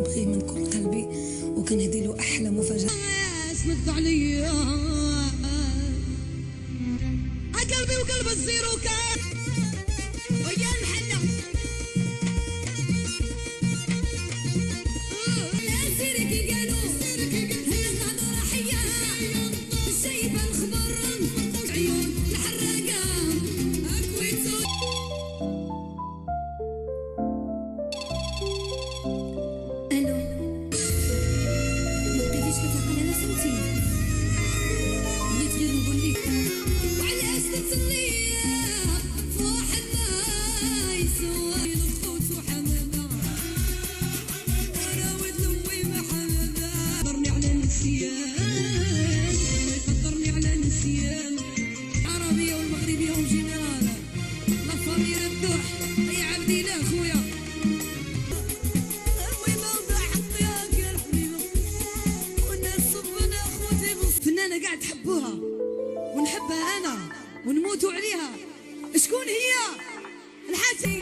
كنبغيه من كل قلبي وكنهدي له احلى مفاجاه. اسند عليا قلبي وقلب الزيرو كان ويا الحنة سيرك قالوا هلا ضحية شايفة الخبر عيون الحراقة اكويتو الو ما بقيتيش كتعقل على صوتي بغيت غير نقول لك وعلاش تتسلي في واحد ما يسوى الخوت وحمامة انا ود امي ما حمامة قدرني على النسيان ما يقدرني على النسيان العربية والمغربية والجنرال لا فامي الدوح يا عبدي لا خويا فنانة قاعد تحبوها ونحبها أنا ونموتوا عليها. شكون هي؟ الحاجة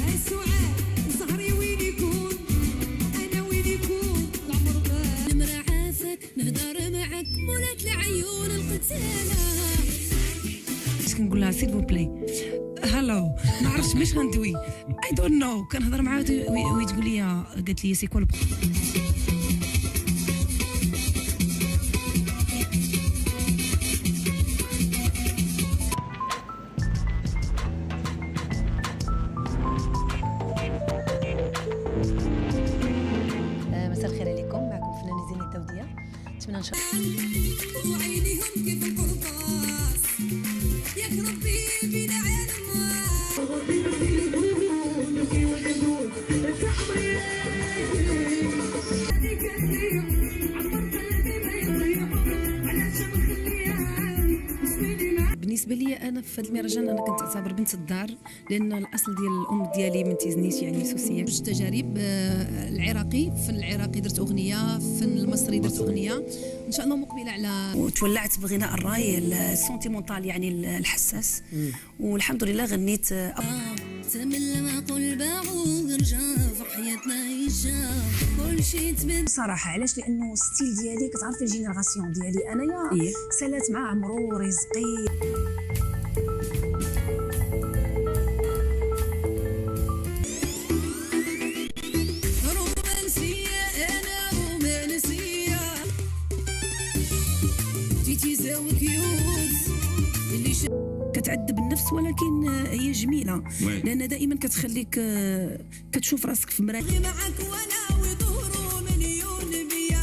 هاي سعاد سهري وين يكون أنا وين يكون العمر بال نمرة عافاك نهدر معك مولات العيون القتالة اش كنقول لها سيل فو بلاي هالو ما عرفتش باش غندوي اي دونت نو. كنهضر معاها وتقول لي قالت لي سي كول مساء الخير عليكم. معكم فنانة زينة التودية. نتمنى نشوف وعينيهم كيف القرطاس ياك ربي بينا علم بالنسبه لي انا في هذا المهرجان انا كنت اعتبر بنت الدار، لان الاصل ديال الام ديالي من تيزنيت يعني سوسيه. جوج تجارب العراقي الفن العراقي درت اغنيه، الفن المصري درت اغنيه، ان شاء الله مقبله على وتولعت بغناء الراي السونتيمونتال يعني الحساس، والحمد لله غنيت تمل ما قول باعو رجع في حياتنا عيشة كل شيء تبدل صراحه. علاش؟ لانه ستيل ديالي كتعرفي الجينيراسيون ديالي انايا إيه؟ سالات مع عمرو ورزقي. رومانسية أنا رومانسية جيتي زاوي كيوت اللي كتعذب النفس ولكن هي جميله، لان دائما كتخليك كتشوف راسك في مرايه. معك وانا وظهره مليون بيا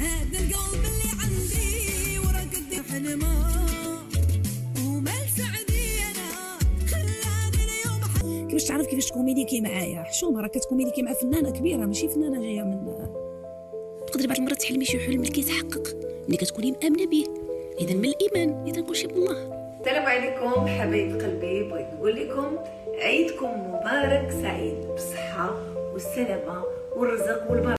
هذا القلب اللي عندي وراك قد حلمه ومال سعدي انا خلاني اليوم كيفاش تعرف كيفاش تكومينيكي معايا؟ حشومه راه كتكومينيكي مع فنانه كبيره ماشي فنانه جايه من. تقدري بعض المرات تحلمي شي حلم اللي كيتحقق ملي كتكوني مآمنة به. إذا من الإيمان، إذا كلشي بالله. السلام عليكم حبايب قلبي. بغيت نقول لكم عيدكم مبارك سعيد بالصحة والسلامة والرزق والبركة.